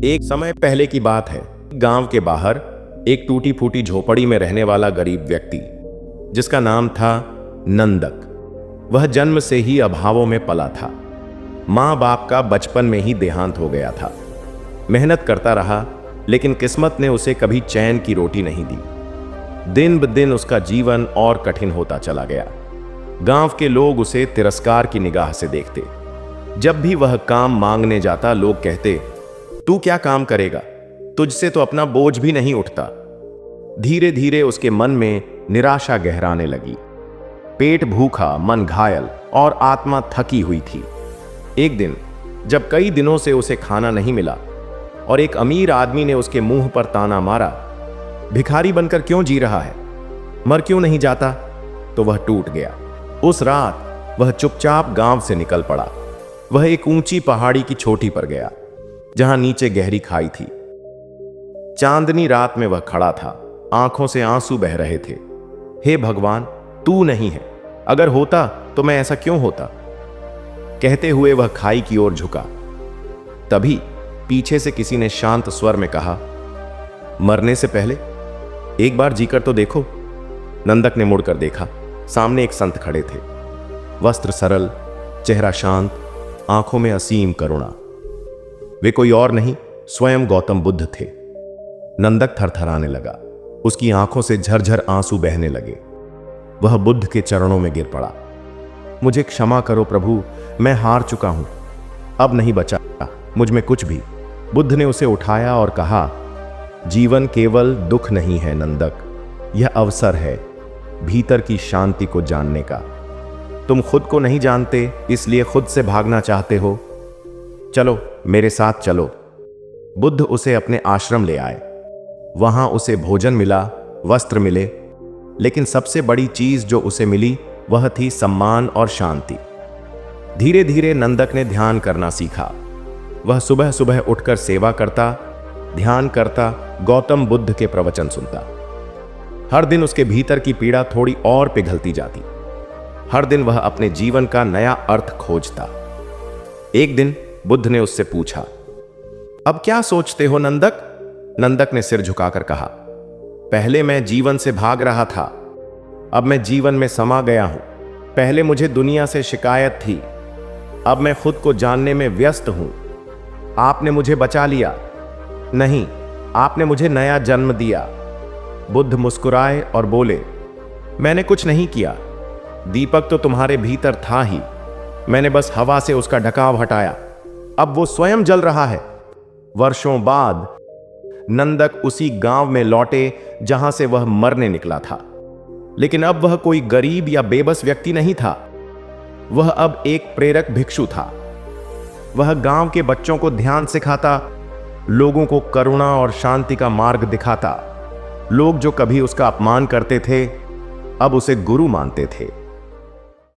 एक समय पहले की बात है। गांव के बाहर एक टूटी फूटी झोपड़ी में रहने वाला गरीब व्यक्ति, जिसका नाम था नंदक। वह जन्म से ही अभावों में पला था। मां बाप का बचपन में ही देहांत हो गया था। मेहनत करता रहा, लेकिन किस्मत ने उसे कभी चैन की रोटी नहीं दी। दिन ब दिन उसका जीवन और कठिन होता चला गया। गांव के लोग उसे तिरस्कार की निगाह से देखते। जब भी वह काम मांगने जाता, लोग कहते, तू क्या काम करेगा, तुझसे तो अपना बोझ भी नहीं उठता। धीरे धीरे उसके मन में निराशा गहराने लगी। पेट भूखा, मन घायल और आत्मा थकी हुई थी। एक दिन जब कई दिनों से उसे खाना नहीं मिला और एक अमीर आदमी ने उसके मुंह पर ताना मारा, भिखारी बनकर क्यों जी रहा है, मर क्यों नहीं जाता, तो वह टूट गया। उस रात वह चुपचाप गांव से निकल पड़ा। वह एक ऊंची पहाड़ी की चोटी पर गया, जहां नीचे गहरी खाई थी। चांदनी रात में वह खड़ा था, आंखों से आंसू बह रहे थे। हे भगवान, तू नहीं है, अगर होता तो मैं ऐसा क्यों होता, कहते हुए वह खाई की ओर झुका। तभी पीछे से किसी ने शांत स्वर में कहा, मरने से पहले एक बार जीकर तो देखो। नंदक ने मुड़कर देखा। सामने एक संत खड़े थे, वस्त्र सरल, चेहरा शांत, आंखों में असीम करुणा। वे कोई और नहीं, स्वयं गौतम बुद्ध थे। नंदक थरथराने लगा। उसकी आंखों से झरझर आंसू बहने लगे। वह बुद्ध के चरणों में गिर पड़ा। मुझे क्षमा करो प्रभु, मैं हार चुका हूं, अब नहीं बचा मुझ में कुछ भी। बुद्ध ने उसे उठाया और कहा, जीवन केवल दुख नहीं है नंदक, यह अवसर है भीतर की शांति को जानने का। तुम खुद को नहीं जानते, इसलिए खुद से भागना चाहते हो। चलो मेरे साथ चलो। बुद्ध उसे अपने आश्रम ले आए। वहां उसे भोजन मिला, वस्त्र मिले, लेकिन सबसे बड़ी चीज जो उसे मिली वह थी सम्मान और शांति। धीरे धीरे नंदक ने ध्यान करना सीखा। वह सुबह सुबह उठकर सेवा करता, ध्यान करता, गौतम बुद्ध के प्रवचन सुनता। हर दिन उसके भीतर की पीड़ा थोड़ी और पिघलती जाती। हर दिन वह अपने जीवन का नया अर्थ खोजता। एक दिन बुद्ध ने उससे पूछा, अब क्या सोचते हो नंदक? नंदक ने सिर झुकाकर कहा, पहले मैं जीवन से भाग रहा था, अब मैं जीवन में समा गया हूं। पहले मुझे दुनिया से शिकायत थी, अब मैं खुद को जानने में व्यस्त हूं। आपने मुझे बचा लिया, नहीं, आपने मुझे नया जन्म दिया। बुद्ध मुस्कुराए और बोले, मैंने कुछ नहीं किया, दीपक तो तुम्हारे भीतर था ही, मैंने बस हवा से उसका ढकाव हटाया, अब वो स्वयं जल रहा है। वर्षों बाद नंदक उसी गांव में लौटे जहां से वह मरने निकला था, लेकिन अब वह कोई गरीब या बेबस व्यक्ति नहीं था। वह अब एक प्रेरक भिक्षु था। वह गांव के बच्चों को ध्यान सिखाता, लोगों को करुणा और शांति का मार्ग दिखाता। लोग जो कभी उसका अपमान करते थे, अब उसे गुरु मानते थे।